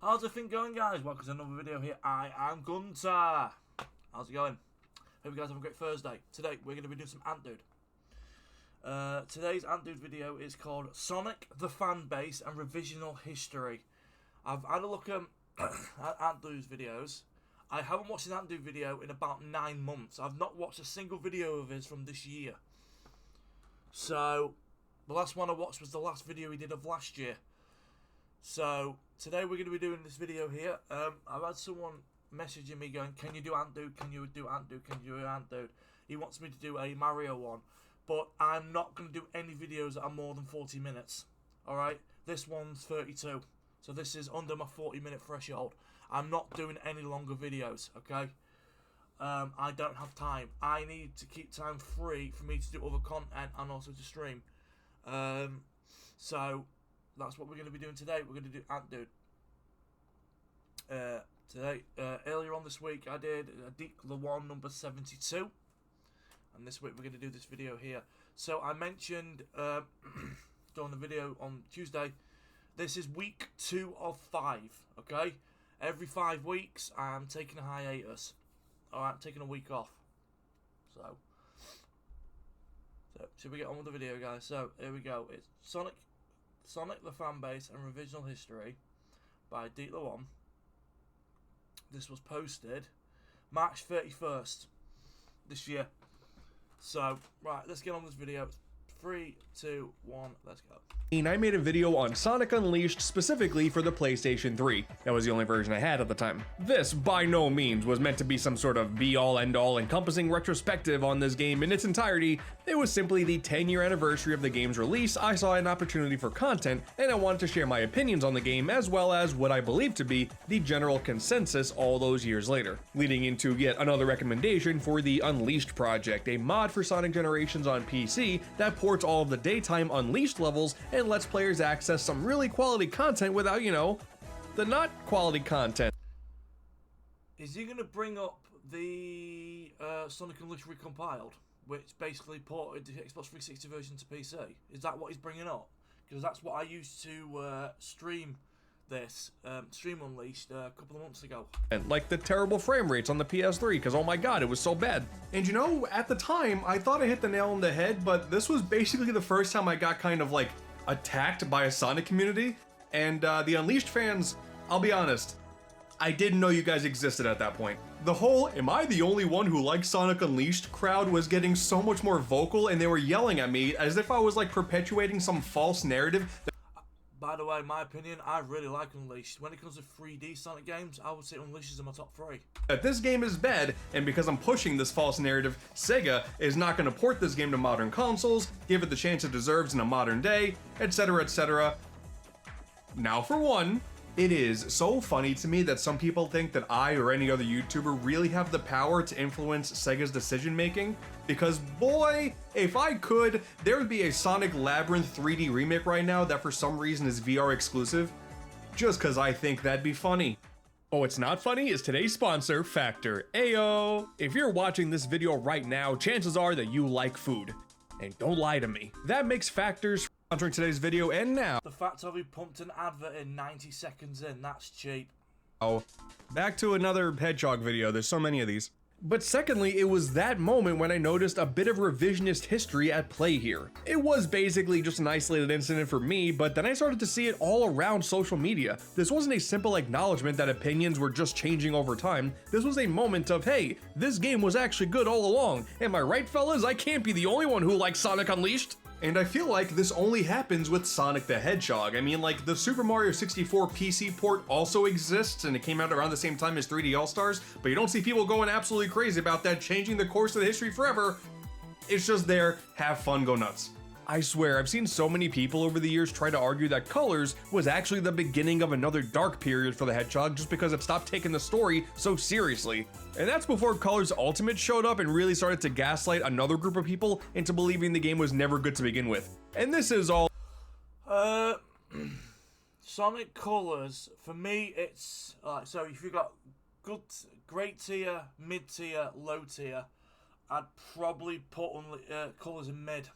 How's everything going, guys? Welcome to another video here. I am Guenter. How's it going? Hope you guys have a great Thursday. Today we're going to be doing some AntDude. Today's AntDude video is called Sonic, the Fanbase and Revisional History. I've had a look at AntDude's videos. I haven't watched an AntDude video in about 9 months. I've not watched a single video of his from this year. So, the last one I watched was the last video he did of last year. So, today we're going to be doing this video here. I've had someone messaging me going, can you do AntDude, can you do AntDude, can you do AntDude? He wants me to do a Mario one, but I'm not going to do any videos that are more than 40 minutes. Alright, this one's 32, so this is under my 40-minute threshold. I'm not doing any longer videos, okay? I don't have time. I need to keep time free for me to do other content and also to stream. So, that's what we're going to be doing today. We're going to do AntDude. Today, earlier on this week, I did the one number 72. And this week, we're going to do this video here. So, I mentioned during the video on Tuesday, this is week 2 of 5, okay? Every 5 weeks, I'm taking a hiatus. Alright, I'm taking a week off. So, should we get on with the video, guys? So, here we go. It's Sonic the Fanbase and Revisional History by One. This was posted March 31st this year. So, right, let's get on with this video. 3, 2, 1, let's go. I made a video on Sonic Unleashed specifically for the PlayStation 3. That was the only version I had at the time. This, by no means, was meant to be some sort of be-all end-all encompassing retrospective on this game in its entirety. It was simply the 10-year anniversary of the game's release. I saw an opportunity for content, and I wanted to share my opinions on the game as well as what I believe to be the general consensus all those years later. Leading into yet another recommendation for the Unleashed project, a mod for Sonic Generations on PC that ports all of the daytime Unleashed levels and lets players access some really quality content without, you know, the not quality content. Is he going to bring up the Sonic Unleashed recompiled, which basically ported the Xbox 360 version to PC? Is that what he's bringing up? Because that's what I used to stream this, stream Unleashed a couple of months ago. And like the terrible frame rates on the PS3, because oh my god, it was so bad. And you know, at the time, I thought I hit the nail on the head, but this was basically the first time I got kind of like attacked by a Sonic community. And the Unleashed fans, I'll be honest, I didn't know you guys existed at that point. The whole, am I the only one who likes Sonic Unleashed crowd was getting so much more vocal, and they were yelling at me as if I was like perpetuating some false narrative. By the way, my opinion, I really like Unleashed. When it comes to 3D Sonic games, I would say Unleashed is in my top 3. That this game is bad, and because I'm pushing this false narrative, Sega is not going to port this game to modern consoles, give it the chance it deserves in a modern day, etc, etc. Now for one, it is so funny to me that some people think that I or any other YouTuber really have the power to influence Sega's decision making, because boy, if I could, there would be a Sonic Labyrinth 3D remake right now that for some reason is VR exclusive, just because I think that'd be funny. Oh, it's not funny is today's sponsor, Factor. Ayo! If you're watching this video right now, chances are that you like food. And don't lie to me. That makes Factor's sponsoring today's video, and now the fact that we pumped an advert in 90 seconds in, that's cheap. Oh, back to another Hedgehog video, there's so many of these. But secondly, it was that moment when I noticed a bit of revisionist history at play here. It was basically just an isolated incident for me, but then I started to see it all around social media. This wasn't a simple acknowledgement that opinions were just changing over time. This was a moment of, hey, this game was actually good all along. Am I right, fellas? I can't be the only one who likes Sonic Unleashed. And I feel like this only happens with Sonic the Hedgehog. I mean, like, the Super Mario 64 PC port also exists, and it came out around the same time as 3D All-Stars, but you don't see people going absolutely crazy about that, changing the course of the history forever. It's just there, have fun, go nuts. I swear, I've seen so many people over the years try to argue that Colors was actually the beginning of another dark period for the Hedgehog just because it stopped taking the story so seriously. And that's before Colors Ultimate showed up and really started to gaslight another group of people into believing the game was never good to begin with. And this is all... Sonic Colors, for me, it's... so if you've got good, great tier, mid tier, low tier, I'd probably put Colors in mid.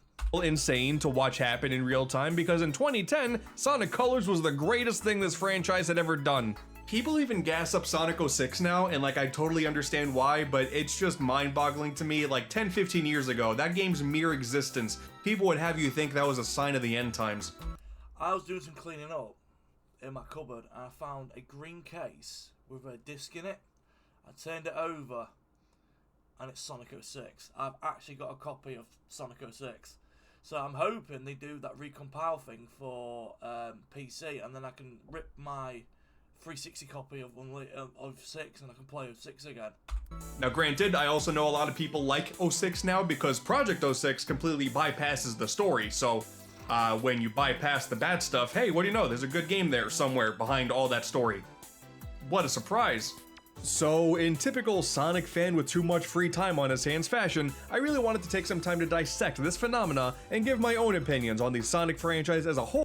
insane to watch happen in real time, because in 2010, Sonic Colors was the greatest thing this franchise had ever done. People even gas up Sonic 06 now, and like I totally understand why, but it's just mind-boggling to me. Like 10-15 years ago, that game's mere existence, people would have you think that was a sign of the end times. I was doing some cleaning up in my cupboard and I found a green case with a disc in it. I turned it over and it's Sonic 06. I've actually got a copy of Sonic 06. So I'm hoping they do that recompile thing for PC, and then I can rip my 360 copy of 6 and I can play 06 again. Now granted, I also know a lot of people like 06 now because Project 06 completely bypasses the story, so when you bypass the bad stuff, hey, what do you know, there's a good game there somewhere behind all that story. What a surprise. So, in typical Sonic fan with too much free time on his hands fashion, I really wanted to take some time to dissect this phenomena and give my own opinions on the Sonic franchise as a whole.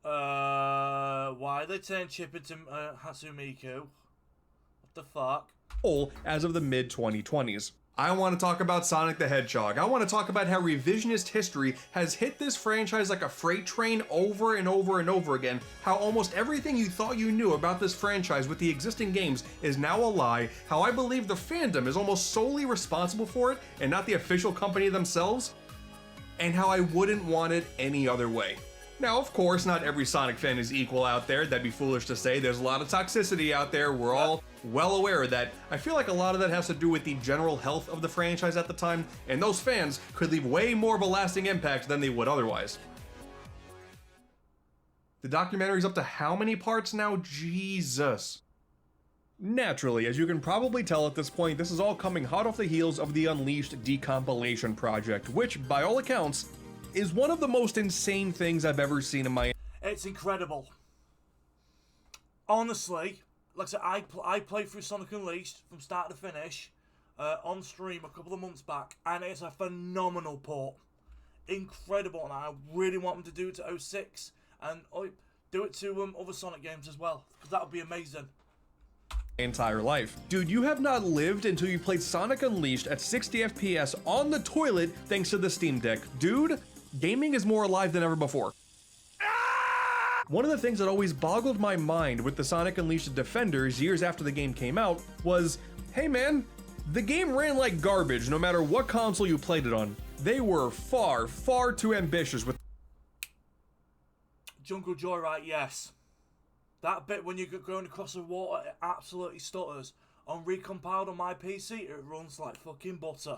Why they turn Chip into Hatsumiku? What the fuck? As of the mid-2020s. I want to talk about Sonic the Hedgehog. I want to talk about how revisionist history has hit this franchise like a freight train over and over and over again. How almost everything you thought you knew about this franchise with the existing games is now a lie. How I believe the fandom is almost solely responsible for it and not the official company themselves. And how I wouldn't want it any other way. Now, of course, not every Sonic fan is equal out there. That'd be foolish to say. There's a lot of toxicity out there. We're all well aware of that. I feel like a lot of that has to do with the general health of the franchise at the time, and those fans could leave way more of a lasting impact than they would otherwise. The documentary's up to how many parts now? Jesus. Naturally, as you can probably tell at this point, this is all coming hot off the heels of the Unleashed decompilation project, which, by all accounts, is one of the most insane things I've ever seen in my... It's incredible. Honestly, like I said, I played through Sonic Unleashed from start to finish on stream a couple of months back, and it's a phenomenal port. Incredible, and I really want them to do it to 06 and do it to other Sonic games as well, because that would be amazing. Entire life. Dude, you have not lived until you played Sonic Unleashed at 60 FPS on the toilet thanks to the Steam Deck. Dude, gaming is more alive than ever before. One of the things that always boggled my mind with the Sonic Unleashed Defenders years after the game came out was, hey man, the game ran like garbage no matter what console you played it on. They were far, far too ambitious with Jungle Joyride, yes. That bit when you're going across the water, it absolutely stutters. On recompiled on my PC, it runs like fucking butter.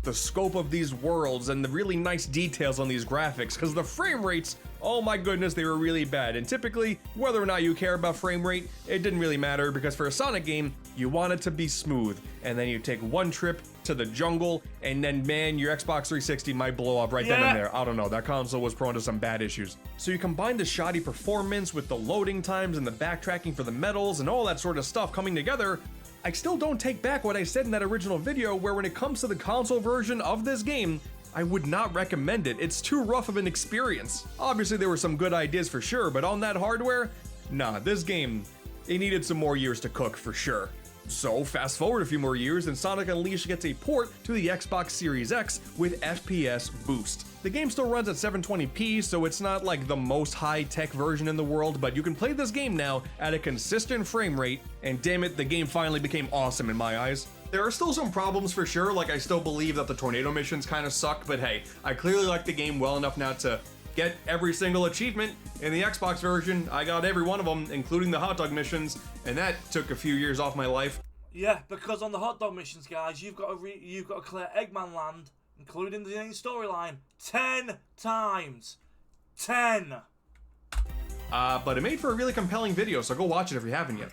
The scope of these worlds and the really nice details on these graphics, because the frame rates, oh my goodness, they were really bad. And typically, whether or not you care about frame rate, it didn't really matter, because for a Sonic game, you want it to be smooth. And then you take one trip to the jungle, and then man, your Xbox 360 might blow up right then and there. I don't know, that console was prone to some bad issues. So you combine the shoddy performance with the loading times and the backtracking for the medals and all that sort of stuff coming together. I still don't take back what I said in that original video, where when it comes to the console version of this game, I would not recommend it. It's too rough of an experience. Obviously there were some good ideas for sure, but on that hardware, nah, this game, it needed some more years to cook for sure. So fast forward a few more years and Sonic Unleashed gets a port to the Xbox Series X with FPS boost. The game still runs at 720p, so it's not like the most high-tech version in the world, but you can play this game now at a consistent frame rate, and damn it, the game finally became awesome in my eyes. There are still some problems for sure, like I still believe that the tornado missions kind of suck, but hey, I clearly like the game well enough now to get every single achievement. In the Xbox version, I got every one of them, including the hot dog missions, and that took a few years off my life. Yeah, because on the hot dog missions, guys, you've got to clear Eggman Land, including the main storyline, 10 times. 10! But it made for a really compelling video, so go watch it if you haven't yet.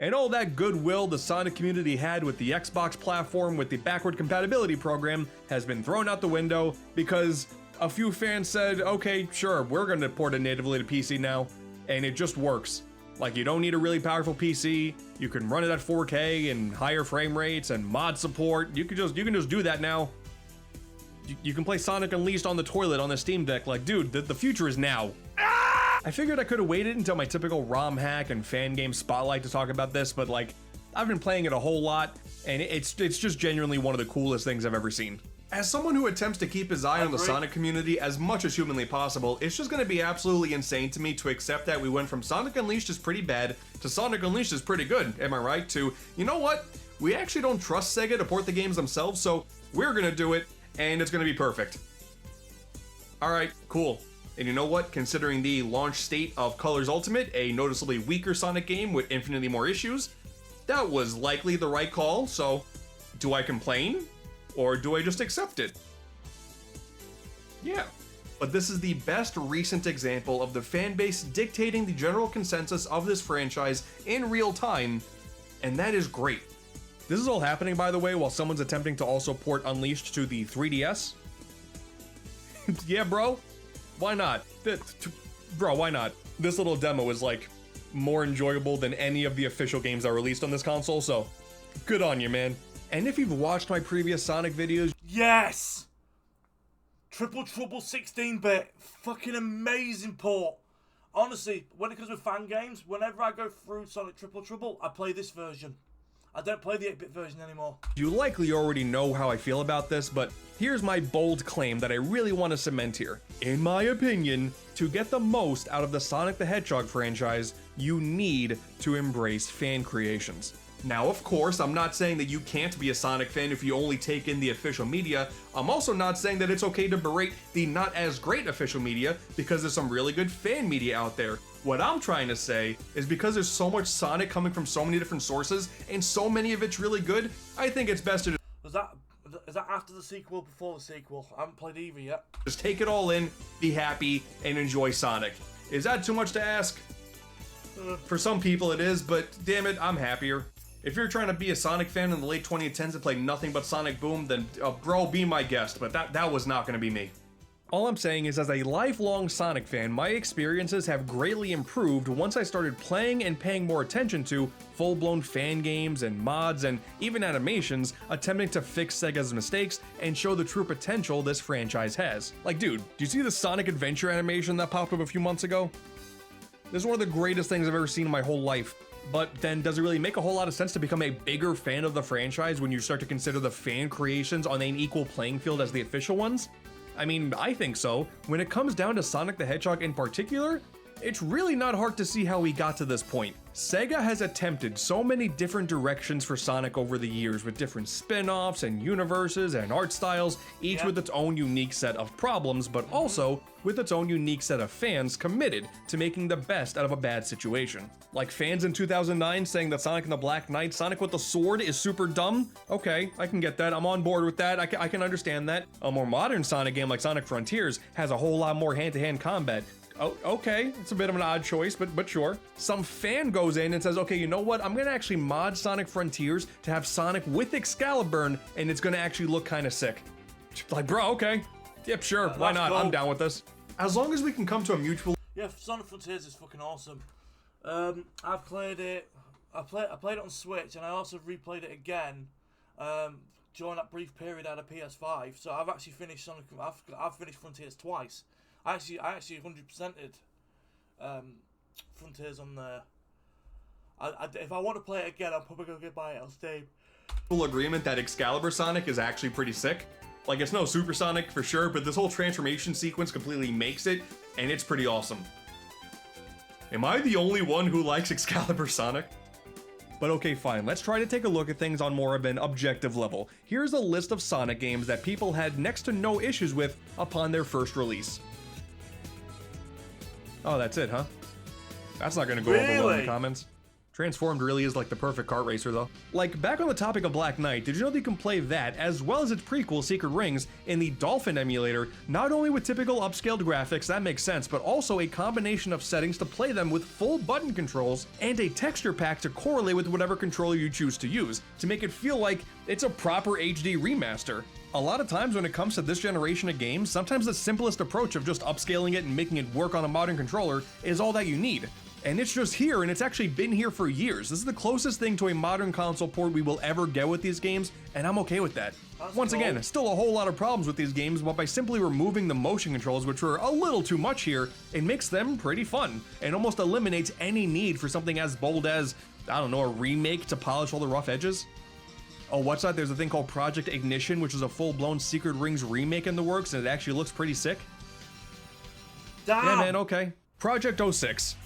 And all that goodwill the Sonic community had with the Xbox platform with the backward compatibility program has been thrown out the window because a few fans said, okay, sure, we're gonna port it natively to PC now, and it just works. Like, you don't need a really powerful PC, you can run it at 4K and higher frame rates and mod support, you can just do that now. You can play Sonic Unleashed on the toilet on the Steam Deck, like, dude, the future is now. I figured I could have waited until my typical ROM hack and fan game spotlight to talk about this, but like, I've been playing it a whole lot, and it's just genuinely one of the coolest things I've ever seen. As someone who attempts to keep his eye on the Sonic community as much as humanly possible, it's just going to be absolutely insane to me to accept that we went from Sonic Unleashed is pretty bad to Sonic Unleashed is pretty good, am I right, to, you know what, we actually don't trust Sega to port the games themselves, so we're going to do it, and it's going to be perfect. Alright, cool. And you know what, considering the launch state of Colors Ultimate, a noticeably weaker Sonic game with infinitely more issues, that was likely the right call, so do I complain? Or do I just accept it? Yeah. But this is the best recent example of the fanbase dictating the general consensus of this franchise in real time, and that is great. This is all happening, by the way, while someone's attempting to also port Unleashed to the 3DS. Yeah, bro. Why not? Bro, why not? This little demo is like more enjoyable than any of the official games that are released on this console, so good on you, man. And if you've watched my previous Sonic videos, yes! Triple Trouble 16-bit. Fucking amazing port. Honestly, when it comes with fan games, whenever I go through Sonic Triple Trouble, I play this version. I don't play the 8-bit version anymore. You likely already know how I feel about this, but here's my bold claim that I really want to cement here. In my opinion, to get the most out of the Sonic the Hedgehog franchise, you need to embrace fan creations. Now, of course, I'm not saying that you can't be a Sonic fan if you only take in the official media. I'm also not saying that it's okay to berate the not as great official media, because there's some really good fan media out there. What I'm trying to say is because there's so much Sonic coming from so many different sources, and so many of it's really good, I think it's best to Is that after the sequel, before the sequel? I haven't played either yet. just take it all in, be happy, and enjoy Sonic. Is that too much to ask? For some people it is, but damn it, I'm happier. If you're trying to be a Sonic fan in the late 2010s and play nothing but Sonic Boom, then bro, be my guest, but that was not going to be me. All I'm saying is, as a lifelong Sonic fan, my experiences have greatly improved once I started playing and paying more attention to full-blown fan games and mods and even animations attempting to fix Sega's mistakes and show the true potential this franchise has. Like, dude, do you see the Sonic Adventure animation that popped up a few months ago? This is one of the greatest things I've ever seen in my whole life. But then, does it really make a whole lot of sense to become a bigger fan of the franchise when you start to consider the fan creations on an equal playing field as the official ones? I mean, I think so. When it comes down to Sonic the Hedgehog in particular, it's really not hard to see how we got to this point. Sega has attempted so many different directions for Sonic over the years, with different spin-offs and universes and art styles, each with its own unique set of problems, but also with its own unique set of fans committed to making the best out of a bad situation. Like fans in 2009 saying that Sonic and the Black Knight, Sonic with the sword, is super dumb? Okay, I can get that, I'm on board with that, I can understand that. A more modern Sonic game like Sonic Frontiers has a whole lot more hand-to-hand combat. Oh, okay, it's a bit of an odd choice, but sure. Some fan goes in and says, okay, you know what, I'm gonna actually mod Sonic Frontiers to have Sonic with Excalibur, and it's gonna actually look kind of sick. Like, bro, okay. Yep, sure, why not? Cool. I'm down with this. As long as we can come to a mutual... Yeah, Sonic Frontiers is fucking awesome. I've played it, I played it on Switch, and I also replayed it again during that brief period I had a PS5, so I've actually finished I've finished Frontiers twice. I actually 100%ed Frontiers on there. If I want to play it again, I'm probably going to buy it on Steam. Full agreement that Excalibur Sonic is actually pretty sick. Like, it's no Super Sonic for sure, but this whole transformation sequence completely makes it, and it's pretty awesome. Am I the only one who likes Excalibur Sonic? But okay, fine, let's try to take a look at things on more of an objective level. Here's a list of Sonic games that people had next to no issues with upon their first release. Oh, that's it, huh? That's not gonna go over well in the comments. Transformed really is like the perfect kart racer, though. Like, back on the topic of Black Knight, did you know that you can play that, as well as its prequel, Secret Rings, in the Dolphin emulator, not only with typical upscaled graphics, that makes sense, but also a combination of settings to play them with full button controls, and a texture pack to correlate with whatever controller you choose to use, to make it feel like it's a proper HD remaster. A lot of times when it comes to this generation of games, sometimes the simplest approach of just upscaling it and making it work on a modern controller is all that you need. And it's just here, and it's actually been here for years. This is the closest thing to a modern console port we will ever get with these games, and I'm okay with that. Once again, still a whole lot of problems with these games, but by simply removing the motion controls, which were a little too much here, it makes them pretty fun, and almost eliminates any need for something as bold as, I don't know, a remake to polish all the rough edges. Oh, what's that? There's a thing called Project Ignition, which is a full-blown Secret Rings remake in the works, and it actually looks pretty sick. Damn. Yeah, man, okay. Project 06.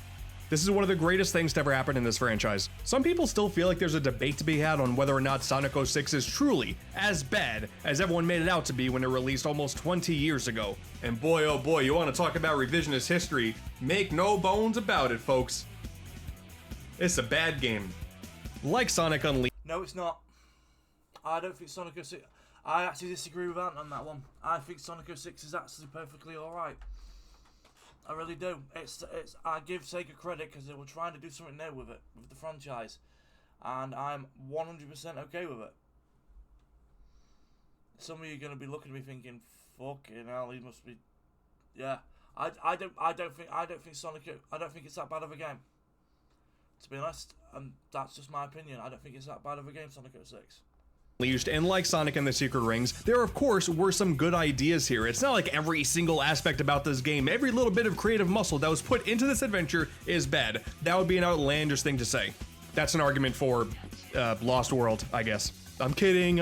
This is one of the greatest things to ever happen in this franchise. Some people still feel like there's a debate to be had on whether or not Sonic 06 is truly as bad as everyone made it out to be when it released almost 20 years ago. And boy, oh boy, you want to talk about revisionist history, make no bones about it, folks. It's a bad game. Like Sonic Unleashed. No, it's not. I don't think Sonic 06... I actually disagree with Ant on that one. I think Sonic 06 is actually perfectly alright. I really do. I give Sega credit because they were trying to do something new with it, with the franchise. And I'm 100% okay with it. Some of you are going to be looking at me thinking, fucking hell, he must be... Yeah. I don't think Sonic... I don't think it's that bad of a game. To be honest, that's just my opinion. I don't think it's that bad of a game, Sonic 06. And like Sonic and the Secret Rings, there of course were some good ideas here. It's not like every single aspect about this game, every little bit of creative muscle that was put into this adventure is bad. That would be an outlandish thing to say. That's an argument for Lost World, I guess. I'm kidding.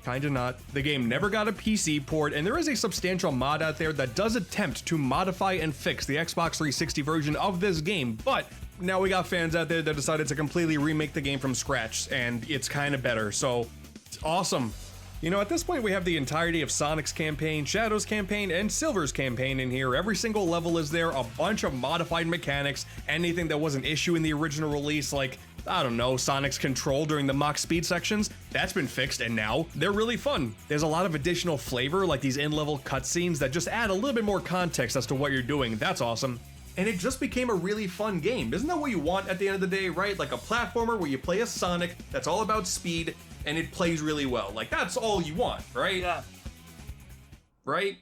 Kinda not. The game never got a PC port, and there is a substantial mod out there that does attempt to modify and fix the Xbox 360 version of this game, but now we got fans out there that decided to completely remake the game from scratch, and it's kind of better, so it's awesome. You know, at this point we have the entirety of Sonic's campaign, Shadow's campaign, and Silver's campaign in here. Every single level is there, a bunch of modified mechanics, anything that was an issue in the original release, like, I don't know, Sonic's control during the Mach speed sections, that's been fixed, and now they're really fun. There's a lot of additional flavor, like these in-level cutscenes that just add a little bit more context as to what you're doing. That's awesome. And it just became a really fun game. Isn't that what you want at the end of the day, right? Like a platformer where you play as Sonic, that's all about speed, and it plays really well. Like, that's all you want, right? Yeah. Right?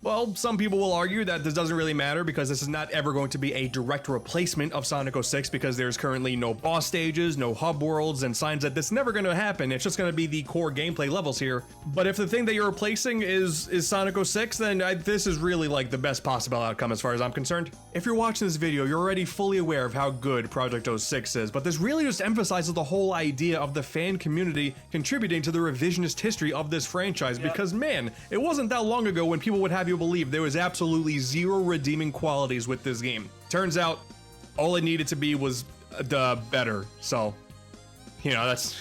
Well, some people will argue that this doesn't really matter because this is not ever going to be a direct replacement of Sonic 06 because there's currently no boss stages, no hub worlds, and signs that this is never going to happen. It's just going to be the core gameplay levels here. But if the thing that you're replacing is Sonic 06, then this is really like the best possible outcome as far as I'm concerned. If you're watching this video, you're already fully aware of how good Project 06 is, but this really just emphasizes the whole idea of the fan community contributing to the revisionist history of this franchise because, man, it wasn't that long ago when people would have you believe there was absolutely zero redeeming qualities with this game. Turns out all it needed to be was better. So, you know, that's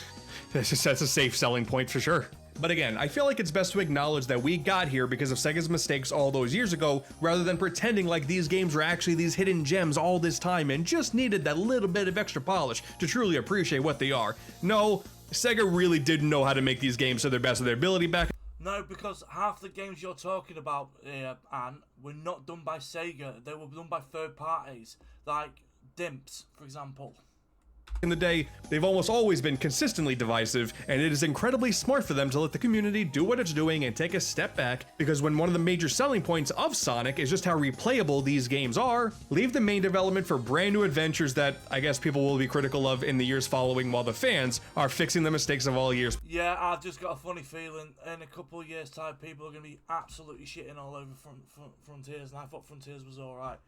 a safe selling point for sure. But again, I feel like it's best to acknowledge that we got here because of Sega's mistakes all those years ago, rather than pretending like these games were actually these hidden gems all this time and just needed that little bit of extra polish to truly appreciate what they are. No, Sega really didn't know how to make these games to their best of their ability back. No, because half the games you're talking about, Ant, were not done by Sega. They were done by third parties, like Dimps, for example. In the day, they've almost always been consistently divisive, and it is incredibly smart for them to let the community do what it's doing and take a step back, because when one of the major selling points of Sonic is just how replayable these games are, leave the main development for brand new adventures that I guess people will be critical of in the years following, while the fans are fixing the mistakes of all years. Yeah, I've just got a funny feeling in a couple of years' time people are going to be absolutely shitting all over Frontiers, and I thought Frontiers was alright.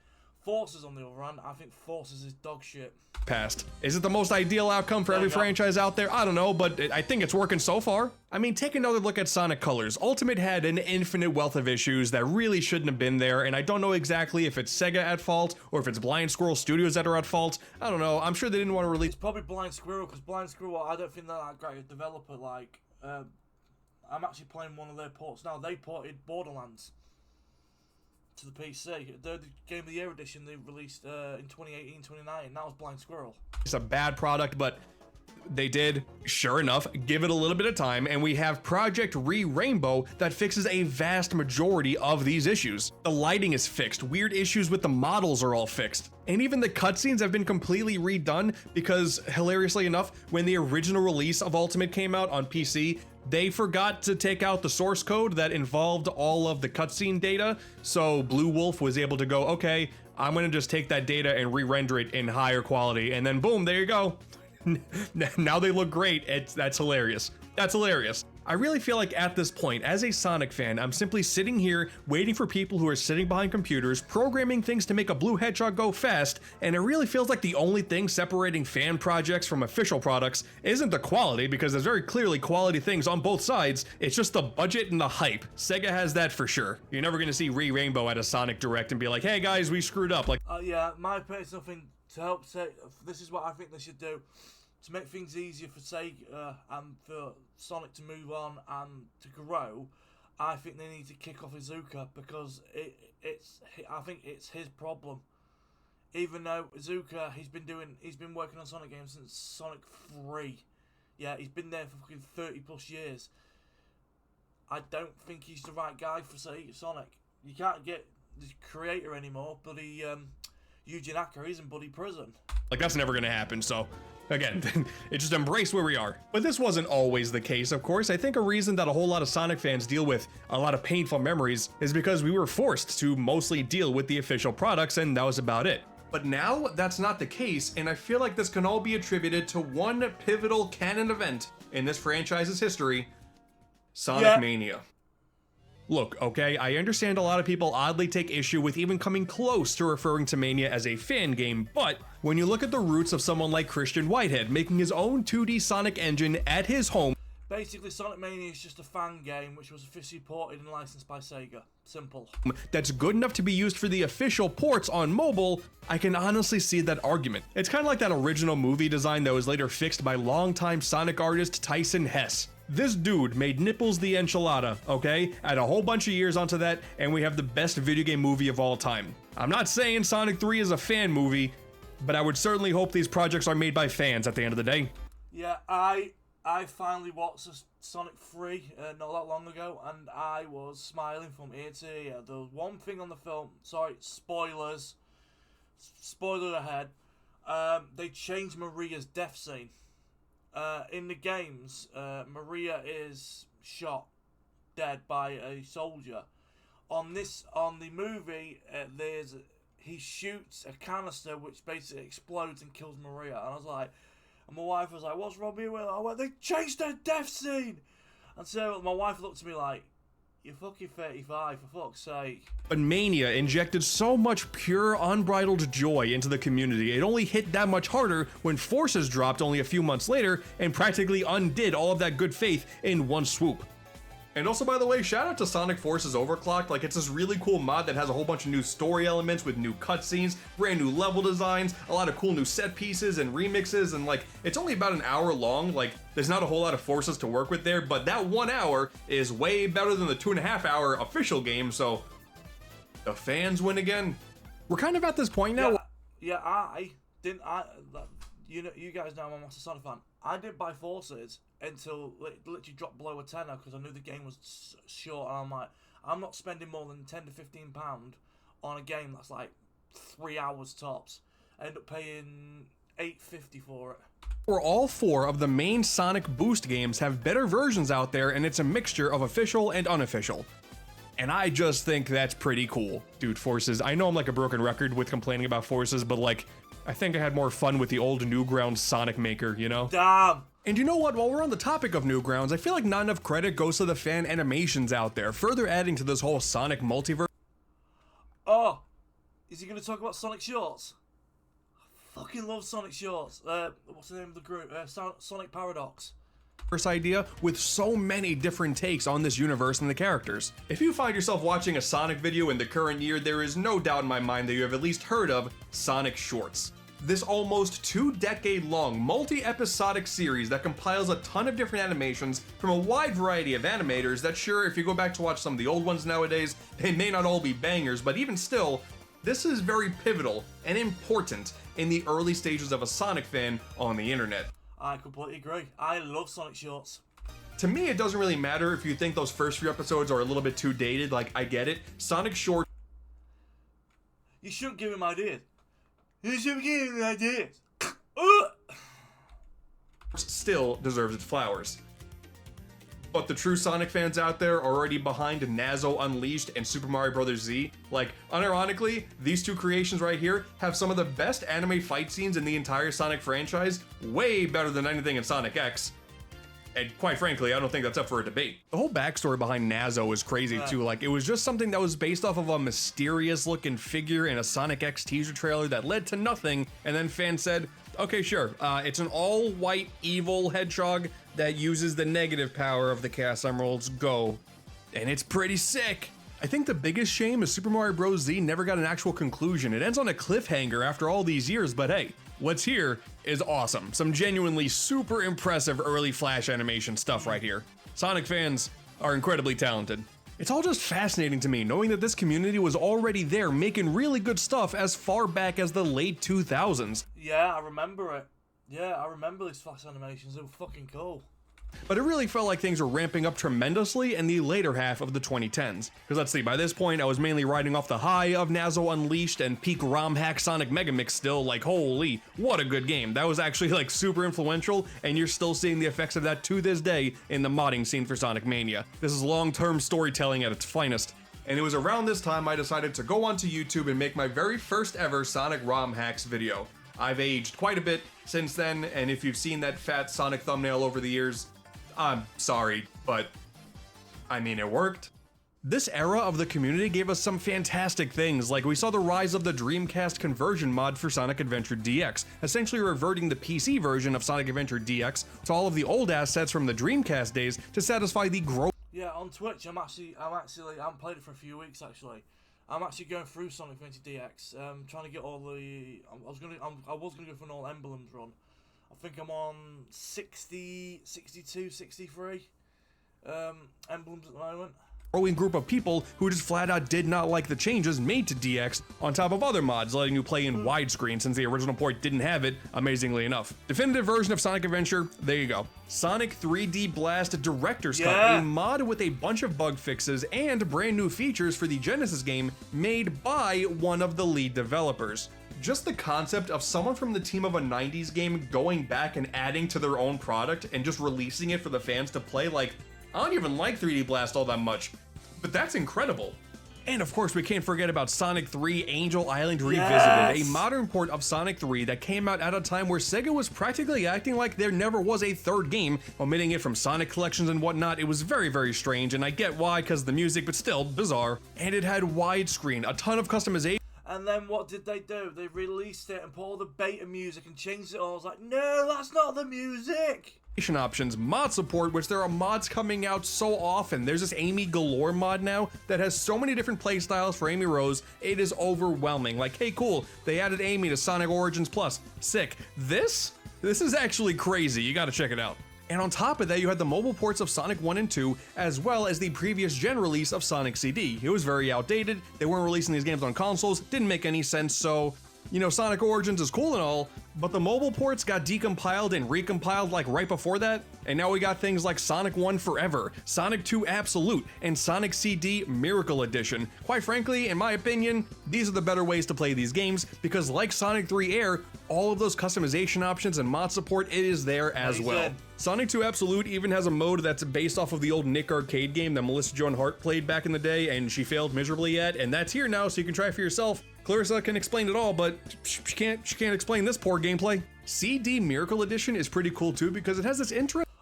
Forces, on the other hand, I think Forces is dog shit. Past. Is it the most ideal outcome for every franchise out there? I don't know, but I think it's working so far. I mean, take another look at Sonic Colors. Ultimate had an infinite wealth of issues that really shouldn't have been there, and I don't know exactly if it's Sega at fault or if it's Blind Squirrel Studios that are at fault. I don't know. I'm sure they didn't want to release. It's probably Blind Squirrel, because Blind Squirrel, I don't think they're that great a developer. Like, I'm actually playing one of their ports now. They ported Borderlands to the PC. The Game of the Year edition they released in 2018, 2019. That was Blind Squirrel. It's a bad product, but they did, sure enough, give it a little bit of time, and we have Project Rainbow that fixes a vast majority of these issues. The lighting is fixed, weird issues with the models are all fixed, and even the cutscenes have been completely redone because, hilariously enough, when the original release of Ultimate came out on PC, they forgot to take out the source code that involved all of the cutscene data, so Blue Wolf was able to go, okay, I'm gonna just take that data and re-render it in higher quality, and then boom, there you go. Now they look great. That's hilarious. That's hilarious. I really feel like at this point, as a Sonic fan, I'm simply sitting here waiting for people who are sitting behind computers, programming things to make a blue hedgehog go fast, and it really feels like the only thing separating fan projects from official products isn't the quality, because there's very clearly quality things on both sides, it's just the budget and the hype. Sega has that for sure. You're never gonna see Rainbow at a Sonic Direct and be like, hey guys, we screwed up. Like, yeah, my personal thing to help say, this is what I think they should do. To make things easier for Sega and for Sonic to move on and to grow, I think they need to kick off Iizuka, because I think it's his problem. Even though Iizuka, he's been working on Sonic games since Sonic 3. Yeah, he's been there for fucking 30 plus years. I don't think he's the right guy for Sonic. You can't get the creator anymore, bloody Yuji Naka, he's in bloody prison. Like, that's never gonna happen, so again, it just embrace where we are. But this wasn't always the case, of course. I think a reason that a whole lot of Sonic fans deal with a lot of painful memories is because we were forced to mostly deal with the official products, and that was about it. But now that's not the case, and I feel like this can all be attributed to one pivotal canon event in this franchise's history: Sonic Mania. Look, okay, I understand a lot of people oddly take issue with even coming close to referring to Mania as a fan game, but when you look at the roots of someone like Christian Whitehead making his own 2D Sonic engine at his home. Basically, Sonic Mania is just a fan game which was officially ported and licensed by Sega. Simple. That's good enough to be used for the official ports on mobile. I can honestly see that argument. It's kind of like that original movie design that was later fixed by longtime Sonic artist Tyson Hess. This dude made Nipples the Enchilada, okay? Add a whole bunch of years onto that, and we have the best video game movie of all time. I'm not saying Sonic 3 is a fan movie, but I would certainly hope these projects are made by fans at the end of the day. Yeah, I finally watched Sonic 3 not that long ago, and I was smiling from ear to ear. There was one thing on the film, sorry, spoilers, spoiler ahead, they changed Maria's death scene. In the games, Maria is shot dead by a soldier. On the movie, he shoots a canister which basically explodes and kills Maria. And I was like, and my wife was like, "What's wrong with you?" I went, "They changed her death scene." And so my wife looked at me like, "You're fucking 35, for fuck's sake." But Mania injected so much pure, unbridled joy into the community. It only hit that much harder when Forces dropped only a few months later and practically undid all of that good faith in one swoop. And also, by the way, shout out to Sonic Forces Overclocked. Like, it's this really cool mod that has a whole bunch of new story elements with new cutscenes, brand new level designs, a lot of cool new set pieces and remixes, and like, it's only about an hour long. Like, there's not a whole lot of Forces to work with there, but that 1 hour is way better than the 2.5 hour official game, so the fans win again. We're kind of at this point now. You guys know I'm a massive Sonic fan. I didn't buy Forces until it literally dropped below a tenner because I knew the game was short, and I'm like, I'm not spending more than £10 to £15 on a game that's like 3 hours tops. I end up paying $8.50 for it. All 4 of the main Sonic Boost games have better versions out there, and it's a mixture of official and unofficial. And I just think that's pretty cool. Dude, Forces, I know I'm like a broken record with complaining about Forces, but like, I think I had more fun with the old Newgrounds Sonic maker, you know? Damn! And you know what, while we're on the topic of Newgrounds, I feel like not enough credit goes to the fan animations out there, further adding to this whole Sonic multiverse. Oh, is he going to talk about Sonic Shorts? I fucking love Sonic Shorts. What's the name of the group? Sonic Paradox. Idea with so many different takes on this universe and the characters. If you find yourself watching a Sonic video in the current year, there is no doubt in my mind that you have at least heard of Sonic Shorts. This almost 2-decade-long multi-episodic series that compiles a ton of different animations from a wide variety of animators that, sure, if you go back to watch some of the old ones nowadays, they may not all be bangers, but even still, this is very pivotal and important in the early stages of a Sonic fan on the internet. I completely agree. I love Sonic Shorts. To me, it doesn't really matter if you think those first few episodes are a little bit too dated, like, I get it. Sonic Shorts... You shouldn't give him ideas. You shouldn't give him ideas. Still deserves its flowers. But the true Sonic fans out there are already behind Nazo Unleashed and Super Mario Bros. Z. Like, unironically, these two creations right here have some of the best anime fight scenes in the entire Sonic franchise, way better than anything in Sonic X. And quite frankly, I don't think that's up for a debate. The whole backstory behind Nazo is crazy too. Like, it was just something that was based off of a mysterious looking figure in a Sonic X teaser trailer that led to nothing, and then fans said, okay, sure, it's an all-white evil hedgehog that uses the negative power of the Chaos Emeralds. Go. And it's pretty sick. I think the biggest shame is Super Mario Bros. Z never got an actual conclusion. It ends on a cliffhanger after all these years, but hey, what's here is awesome. Some genuinely super impressive early Flash animation stuff right here. Sonic fans are incredibly talented. It's all just fascinating to me knowing that this community was already there making really good stuff as far back as the late 2000s. Yeah, I remember it. Yeah, I remember these Flash animations. They were fucking cool. But it really felt like things were ramping up tremendously in the later half of the 2010s. Because let's see, by this point I was mainly riding off the high of Nazo Unleashed and peak ROM hack Sonic Megamix still, like holy, what a good game. That was actually like super influential, and you're still seeing the effects of that to this day in the modding scene for Sonic Mania. This is long-term storytelling at its finest. And it was around this time I decided to go onto YouTube and make my very first ever Sonic ROM hacks video. I've aged quite a bit since then, and if you've seen that fat Sonic thumbnail over the years, I'm sorry, but I mean, it worked. This era of the community gave us some fantastic things, like we saw the rise of the Dreamcast conversion mod for Sonic Adventure DX, essentially reverting the PC version of Sonic Adventure DX to all of the old assets from the Dreamcast days to satisfy the growth. Yeah, on Twitch, I haven't played it for a few weeks actually. I'm actually going through Sonic Adventure DX, trying to get all the. I was gonna go for an all emblems run. I think I'm on 60, 62, 63 emblems at the moment. Growing group of people who just flat out did not like the changes made to DX, on top of other mods letting you play in widescreen since the original port didn't have it, amazingly enough. Definitive version of Sonic Adventure, there you go. Sonic 3D Blast Director's Cut, a mod with a bunch of bug fixes and brand new features for the Genesis game made by one of the lead developers. Just the concept of someone from the team of a 90s game going back and adding to their own product and just releasing it for the fans to play, like, I don't even like 3D Blast all that much, but that's incredible. And of course, we can't forget about Sonic 3 Angel Island Revisited, a modern port of Sonic 3 that came out at a time where Sega was practically acting like there never was a third game, omitting it from Sonic collections and whatnot. It was very, very strange, and I get why, because of the music, but still bizarre. And it had widescreen, a ton of customization. And then what did they do? They released it and put all the beta music and changed it all. I was like, no, that's not the music. Options, mod support, which there are mods coming out so often. There's this Amy Galore mod now that has so many different playstyles for Amy Rose, it is overwhelming. Like, hey, cool, they added Amy to Sonic Origins Plus. Sick. This is actually crazy. You gotta check it out. And on top of that, you had the mobile ports of Sonic 1 and 2, as well as the previous gen release of Sonic CD. It was very outdated, they weren't releasing these games on consoles, didn't make any sense, so, you know, Sonic Origins is cool and all, but the mobile ports got decompiled and recompiled like right before that, and now we got things like Sonic 1 Forever, Sonic 2 Absolute, and Sonic CD Miracle Edition. Quite frankly, in my opinion, these are the better ways to play these games, because like Sonic 3 Air, all of those customization options and mod support, it is there as well. Sonic 2 Absolute even has a mode that's based off of the old Nick arcade game that Melissa Joan Hart played back in the day, and she failed miserably at, and that's here now, so you can try it for yourself. Clarissa can explain it all, but she can't explain this poor gameplay. CD Miracle Edition is pretty cool too, because it has this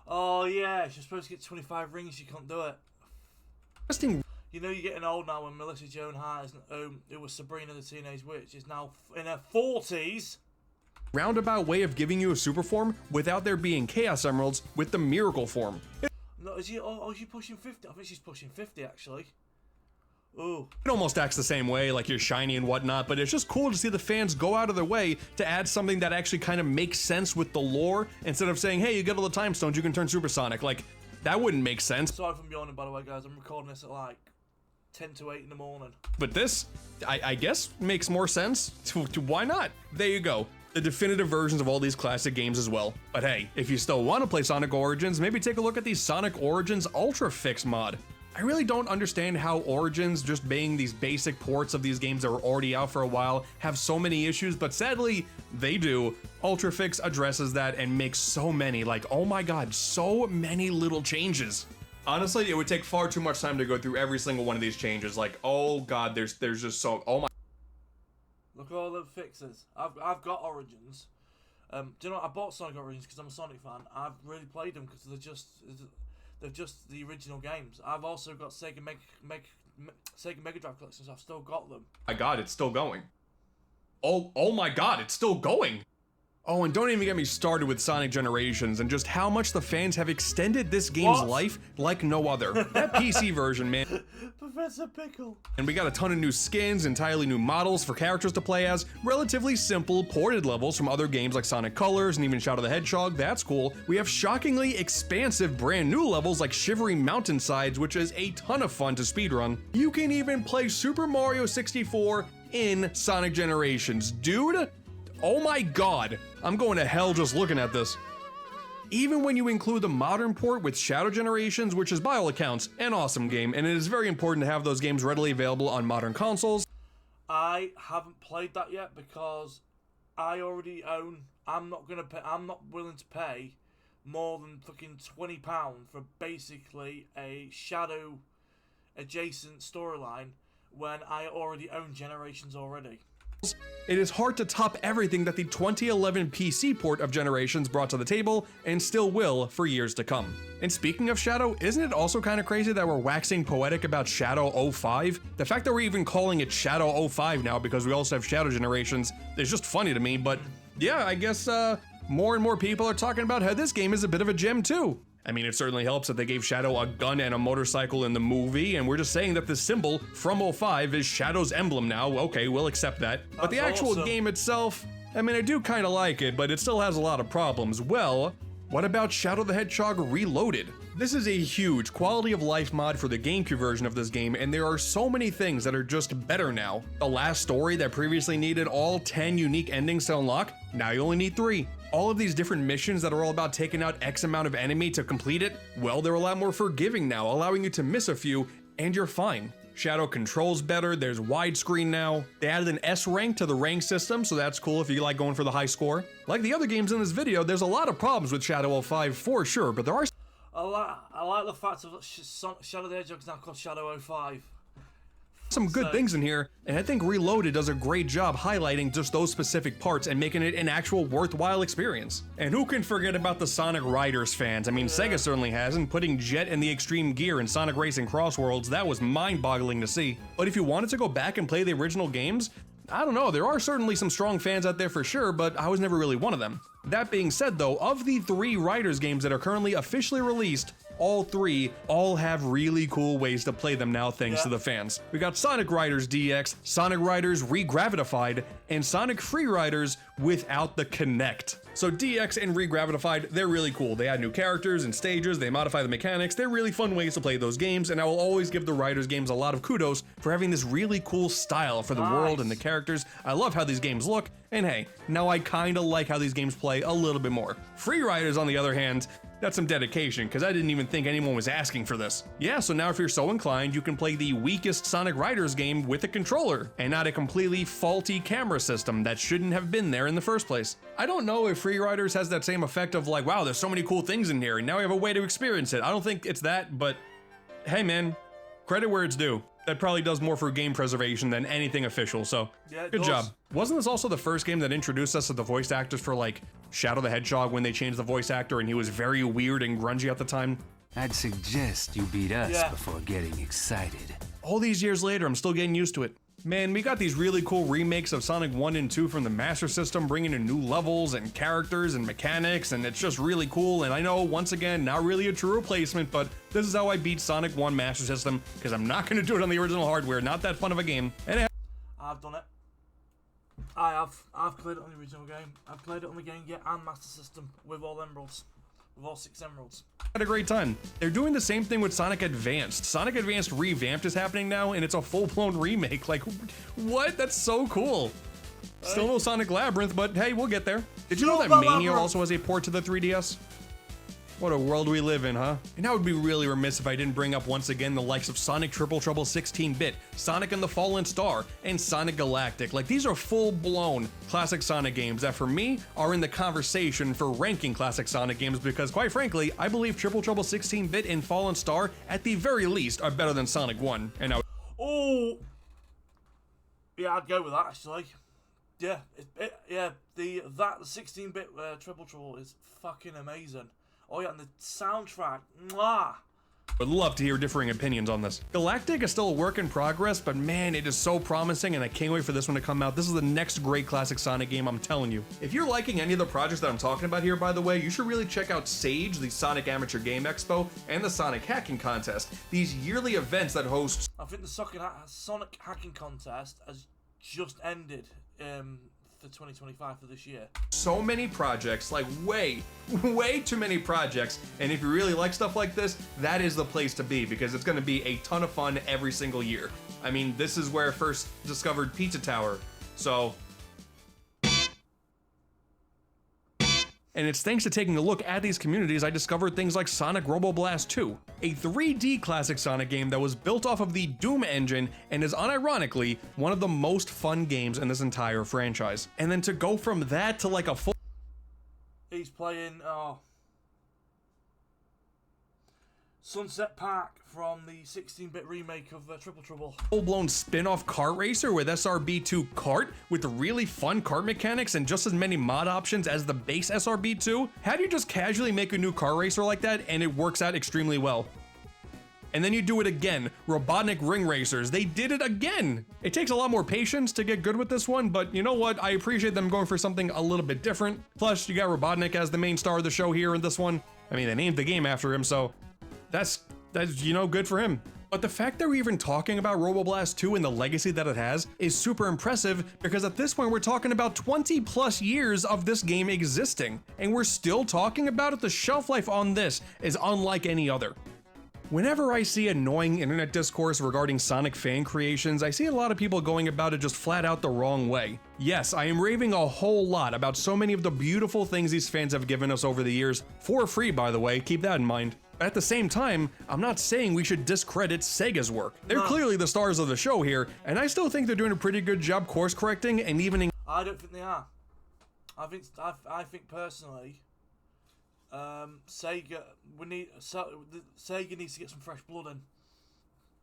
Oh yeah, you're supposed to get 25 rings, you can't do it. interesting. You know you're getting old now when Melissa Joan Hart, who was Sabrina the Teenage Witch, is now in her 40s. Roundabout way of giving you a super form without there being Chaos Emeralds with the Miracle form. No, is she pushing 50? I think she's pushing 50 actually. Ooh. It almost acts the same way, like you're shiny and whatnot, but it's just cool to see the fans go out of their way to add something that actually kind of makes sense with the lore, instead of saying, hey, you get all the time stones, you can turn supersonic. Like, that wouldn't make sense. Sorry for yawning, by the way, guys. I'm recording this at like 10 to 8 in the morning. But this, I guess, makes more sense. Why not? There you go. The definitive versions of all these classic games as well. But hey, if you still want to play Sonic Origins, maybe take a look at the Sonic Origins Ultra Fix mod. I really don't understand how Origins, just being these basic ports of these games that were already out for a while, have so many issues, but sadly, they do. Ultra Fix addresses that and makes so many, like, oh my god, so many little changes. Honestly, it would take far too much time to go through every single one of these changes. Like, oh god, there's just so, oh my. Look at all the fixes. I've got Origins. Do you know what? I bought Sonic Origins because I'm a Sonic fan. I've really played them because they're just the original games. I've also got Sega Mega Drive collections. I've still got them. My God, it's still going. Oh my God, it's still going. Oh, and don't even get me started with Sonic Generations and just how much the fans have extended this game's life like no other. That PC version, man. Professor Pickle. And we got a ton of new skins, entirely new models for characters to play as, relatively simple ported levels from other games like Sonic Colors and even Shadow the Hedgehog, that's cool. We have shockingly expansive brand new levels like Shivery Mountainsides, which is a ton of fun to speedrun. You can even play Super Mario 64 in Sonic Generations. Dude, oh my God, I'm going to hell just looking at this. Even when you include the modern port with Shadow Generations, which is by all accounts an awesome game, and it is very important to have those games readily available on modern consoles. I haven't played that yet because I already own. I'm not willing to pay more than fucking £20 for basically a Shadow adjacent storyline when I already own Generations already. It is hard to top everything that the 2011 PC port of Generations brought to the table, and still will for years to come. And speaking of Shadow, isn't it also kind of crazy that we're waxing poetic about Shadow 05? The fact that we're even calling it Shadow 05 now because we also have Shadow Generations is just funny to me, but yeah, I guess more and more people are talking about how this game is a bit of a gem too. I mean, it certainly helps that they gave Shadow a gun and a motorcycle in the movie, and we're just saying that the symbol from 05 is Shadow's emblem now. Okay, we'll accept that. But the actual game itself, I mean, I do kind of like it, but it still has a lot of problems. Well, what about Shadow the Hedgehog Reloaded? This is a huge quality of life mod for the GameCube version of this game, and there are so many things that are just better now. The last story that previously needed all 10 unique endings to unlock, now you only need 3. All of these different missions that are all about taking out X amount of enemy to complete it, well, they're a lot more forgiving now, allowing you to miss a few, and you're fine. Shadow controls better, there's widescreen now. They added an S rank to the rank system, so that's cool if you like going for the high score. Like the other games in this video, there's a lot of problems with Shadow 05 for sure, but there are I like the fact that Shadow the Hedgehog is now called Shadow 05. some good things in here, and I think Reloaded does a great job highlighting just those specific parts and making it an actual worthwhile experience. And who can forget about the Sonic Riders fans? I mean, Sega certainly hasn't. Putting Jet in the Extreme Gear in Sonic Racing Cross Worlds, that was mind-boggling to see. But if you wanted to go back and play the original games, I don't know, there are certainly some strong fans out there for sure, but I was never really one of them. That being said though, of the 3 Riders games that are currently officially released, all 3 have really cool ways to play them now thanks to the fans. We got Sonic Riders DX, Sonic Riders Regravitified, and Sonic Free Riders without the Kinect. So DX and Regravitified, they're really cool. They add new characters and stages, they modify the mechanics, they're really fun ways to play those games, and I will always give the Riders games a lot of kudos for having this really cool style for the world and the characters. I love how these games look, and hey, now I kinda like how these games play a little bit more. Free Riders, on the other hand, that's some dedication, because I didn't even think anyone was asking for this. Yeah, so now if you're so inclined, you can play the weakest Sonic Riders game with a controller, and not a completely faulty camera system that shouldn't have been there in the first place. I don't know if Free Riders has that same effect of like, wow, there's so many cool things in here, and now we have a way to experience it. I don't think it's that, but hey man, credit where it's due. That probably does more for game preservation than anything official, so good job. Wasn't this also the first game that introduced us to the voice actors for like Shadow the Hedgehog when they changed the voice actor and he was very weird and grungy at the time? I'd suggest you beat us before getting excited. All these years later, I'm still getting used to it. Man, we got these really cool remakes of Sonic 1 and 2 from the Master System, bringing in new levels and characters and mechanics, and it's just really cool. And I know, once again, not really a true replacement, but this is how I beat Sonic 1 Master System, because I'm not going to do it on the original hardware. Not that fun of a game. And I've done it. I've played it on the original game. I've played it on the Game Gear and Master System with all emeralds. With all 6 emeralds. Had a great time. They're doing the same thing with Sonic Advanced. Sonic Advanced Revamped is happening now, and it's a full-blown remake. Like, what? That's so cool. Still no Sonic Labyrinth, but hey, we'll get there. Did you know that Mania also has a port to the 3DS? What a world we live in, huh? And I would be really remiss if I didn't bring up once again the likes of Sonic Triple Trouble 16-bit, Sonic and the Fallen Star, and Sonic Galactic. Like, these are full-blown classic Sonic games that, for me, are in the conversation for ranking classic Sonic games because, quite frankly, I believe Triple Trouble 16-bit and Fallen Star, at the very least, are better than Sonic 1. And now, oh, yeah, I'd go with that, actually. Yeah, the 16-bit Triple Trouble is fucking amazing. Oh yeah, and the soundtrack, mwah. Would love to hear differing opinions on this. Galactic is still a work in progress, but man, it is so promising and I can't wait for this one to come out. This is the next great classic Sonic game, I'm telling you. If you're liking any of the projects that I'm talking about here, by the way, you should really check out Sage, the Sonic Amateur Game Expo, and the Sonic Hacking Contest, these yearly events that host... I think the Sonic Hacking Contest has just ended for 2025 for this year. So many projects, like way too many projects, and if you really like stuff like this, that is the place to be because it's going to be a ton of fun every single year. I mean, this is where I first discovered Pizza Tower, so... And it's thanks to taking a look at these communities I discovered things like Sonic Roboblast 2, a 3D classic Sonic game that was built off of the Doom engine and is unironically one of the most fun games in this entire franchise. And then to go from that to like a full... He's playing, Sunset Park from the 16-bit remake of Triple Trouble. Full-blown spin-off kart racer with SRB2 Kart with really fun kart mechanics and just as many mod options as the base SRB2. How do you just casually make a new kart racer like that and it works out extremely well? And then you do it again. Robotnik Ring Racers, they did it again. It takes a lot more patience to get good with this one, but you know what? I appreciate them going for something a little bit different. Plus, you got Robotnik as the main star of the show here in this one. I mean, they named the game after him, so that's you know, good for him. But the fact that we're even talking about Roboblast 2 and the legacy that it has is super impressive because at this point we're talking about 20 plus years of this game existing, and we're still talking about it. The shelf life on this is unlike any other. Whenever I see annoying internet discourse regarding Sonic fan creations, I see a lot of people going about it just flat out the wrong way. Yes, I am raving a whole lot about so many of the beautiful things these fans have given us over the years, for free by the way, keep that in mind. At the same time, I'm not saying we should discredit Sega's work. They're clearly the stars of the show here, and I still think they're doing a pretty good job course correcting and evening. I don't think they are. I think personally, Sega needs to get some fresh blood in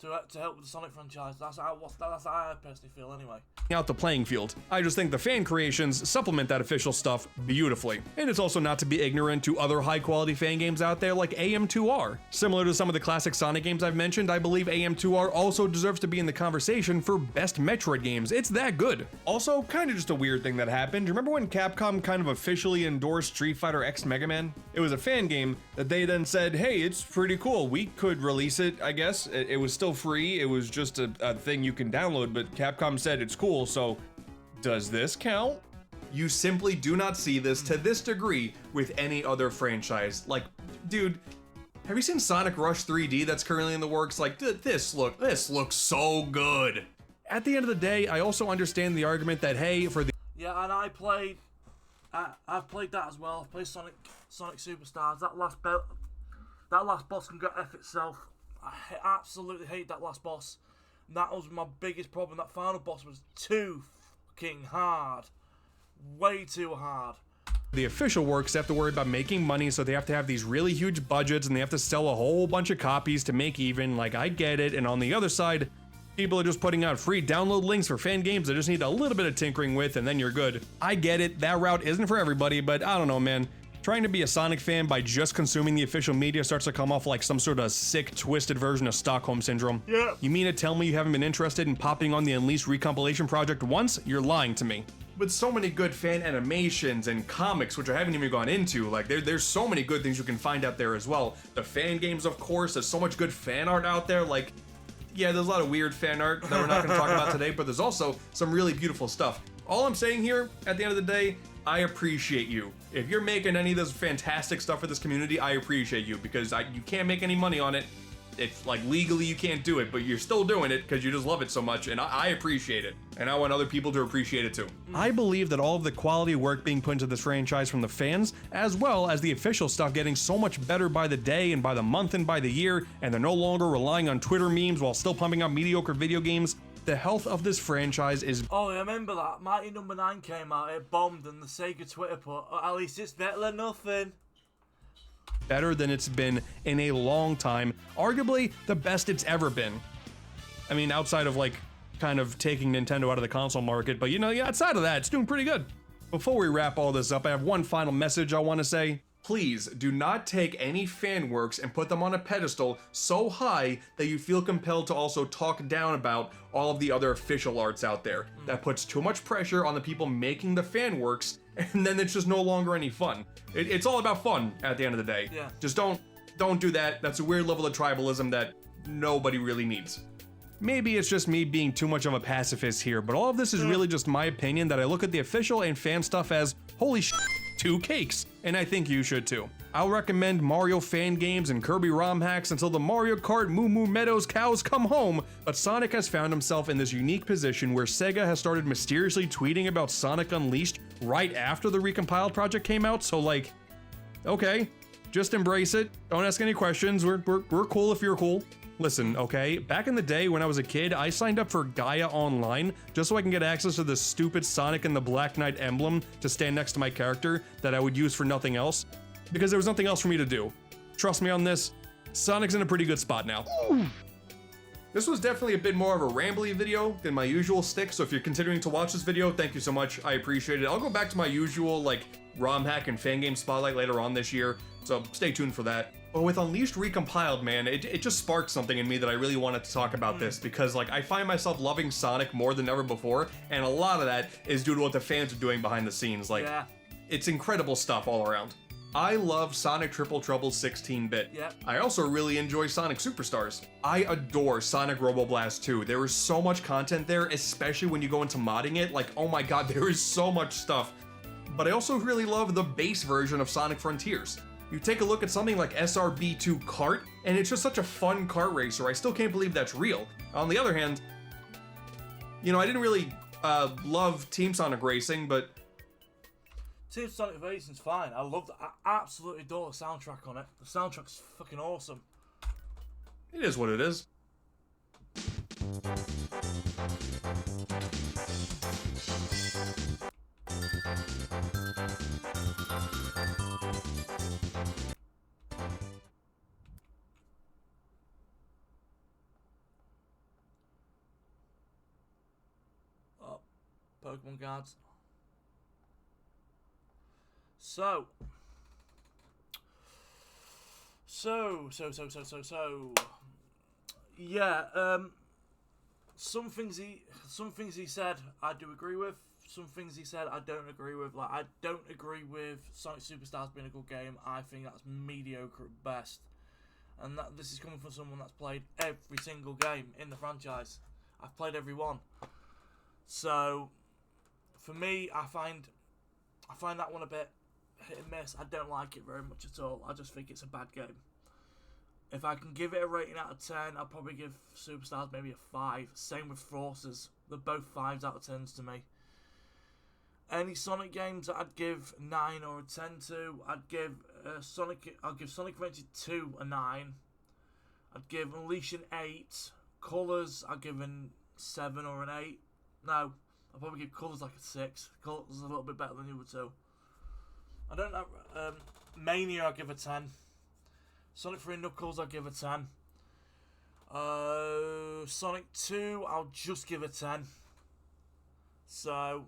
to help with the Sonic franchise. That's how I personally feel anyway. Out the playing field. I just think the fan creations supplement that official stuff beautifully. And it's also not to be ignorant to other high quality fan games out there like AM2R. Similar to some of the classic Sonic games I've mentioned, I believe AM2R also deserves to be in the conversation for best Metroid games. It's that good. Also, kind of just a weird thing that happened. Remember when Capcom kind of officially endorsed Street Fighter X Mega Man? It was a fan game that they then said, hey, it's pretty cool. We could release it, I guess. It was still free. It was just a thing you can download, but Capcom said it's cool, so does this count? You simply do not see this to this degree with any other franchise. Like, dude, have you seen Sonic Rush 3D that's currently in the works? Like, this looks so good. At the end of the day, I also understand the argument that, hey, for the... Yeah, and I've played that as well. I've played Sonic Superstars. That last boss can go F itself. I absolutely hate that last boss. That was my biggest problem. That final boss was too fucking hard. Way too hard. The official works have to worry about making money, so they have to have these really huge budgets and they have to sell a whole bunch of copies to make even. Like, I get it. And on the other side, people are just putting out free download links for fan games that just need a little bit of tinkering with and then you're good. I get it. That route isn't for everybody, but I don't know, man. Trying to be a Sonic fan by just consuming the official media starts to come off like some sort of sick, twisted version of Stockholm Syndrome. Yeah. You mean to tell me you haven't been interested in popping on the Unleashed recompilation project once? You're lying to me. With so many good fan animations and comics, which I haven't even gone into, like there's so many good things you can find out there as well. The fan games, of course, there's so much good fan art out there, like, yeah, there's a lot of weird fan art that we're not going to talk about today, but there's also some really beautiful stuff. All I'm saying here, at the end of the day, I appreciate you. If you're making any of this fantastic stuff for this community, I appreciate you because you can't make any money on it. It's like legally you can't do it, but you're still doing it because you just love it so much, and I appreciate it. And I want other people to appreciate it too. I believe that all of the quality work being put into this franchise from the fans, as well as the official stuff getting so much better by the day and by the month and by the year, and they're no longer relying on Twitter memes while still pumping out mediocre video games, the health of this franchise is... Oh, I remember that. Mighty Number 9 came out, it bombed, and the Sega Twitter put, oh, at least it's better than nothing. Better than it's been in a long time. Arguably, the best it's ever been. I mean, outside of, like, kind of taking Nintendo out of the console market, but you know, yeah, outside of that, it's doing pretty good. Before we wrap all this up, I have one final message I want to say. Please do not take any fan works and put them on a pedestal so high that you feel compelled to also talk down about all of the other official arts out there. That puts too much pressure on the people making the fan works, and then it's just no longer any fun. It's all about fun at the end of the day. Yeah. Just don't do that. That's a weird level of tribalism that nobody really needs. Maybe it's just me being too much of a pacifist here, but all of this is really just my opinion that I look at the official and fan stuff as, holy sh**, 2 cakes, and I think you should too. I'll recommend Mario fan games and Kirby ROM hacks until the Mario Kart Moo Moo Meadows cows come home, but Sonic has found himself in this unique position where Sega has started mysteriously tweeting about Sonic Unleashed right after the recompiled project came out, so like, okay, just embrace it, don't ask any questions, we're cool if you're cool. Listen, okay, back in the day when I was a kid, I signed up for Gaia Online just so I can get access to the stupid Sonic and the Black Knight emblem to stand next to my character that I would use for nothing else, because there was nothing else for me to do. Trust me on this, Sonic's in a pretty good spot now. This was definitely a bit more of a rambly video than my usual stick, so if you're considering to watch this video, thank you so much, I appreciate it. I'll go back to my usual, like, ROM hack and fan game spotlight later on this year, so stay tuned for that. But with Unleashed recompiled, man, it just sparked something in me that I really wanted to talk about this, because like I find myself loving Sonic more than ever before, and a lot of that is due to what the fans are doing behind the scenes. Like, it's incredible stuff all around. I love Sonic Triple Trouble 16-bit. Yep. I also really enjoy Sonic Superstars. I adore Sonic Robo Blast 2. There is so much content there, especially when you go into modding it. Like, oh my god, there is so much stuff. But I also really love the base version of Sonic Frontiers. You take a look at something like SRB2 Kart, and it's just such a fun kart racer. I still can't believe that's real. On the other hand, you know, I didn't really love Team Sonic Racing, but Team Sonic Racing's fine. I love that. I absolutely adore the soundtrack on it. The soundtrack's fucking awesome. it is what it is. Pokemon cards. So yeah, some things he said I do agree with. Some things he said I don't agree with. Like, I don't agree with Sonic Superstars being a good game. I think that's mediocre at best. And that this is coming from someone that's played every single game in the franchise. I've played every one. So for me, I find that one a bit hit and miss. I don't like it very much at all. I just think it's a bad game. If I can give it a rating out of 10, I'll probably give Superstars maybe a 5. Same with Forces. They're both 5s out of 10s to me. Any Sonic games that I'd give 9 or a 10 to, I'll give Sonic Adventure 2 a 9. I'd give Unleash an 8. Colours, I'd give a 7 or an 8. No, I'll probably give Colours like a 6. Colours is a little bit better than the other two. I don't know. Mania, I'll give a 10. Sonic 3 Knuckles, I'll give a 10. Sonic 2, I'll just give a 10. So,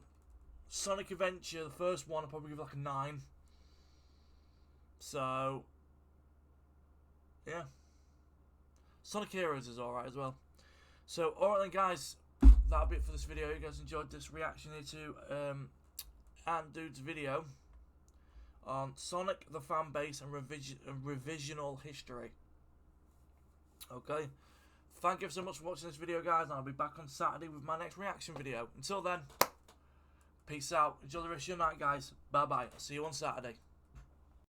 Sonic Adventure, the first one, I'll probably give like a 9. So, yeah. Sonic Heroes is alright as well. So, alright then guys, that'll be it for this video. You guys enjoyed this reaction here to AntDude's video on Sonic, the Fanbase, and revisional history. Okay. Thank you so much for watching this video, guys, and I'll be back on Saturday with my next reaction video. Until then, peace out. Enjoy the rest of your night, guys. Bye-bye. I'll see you on Saturday.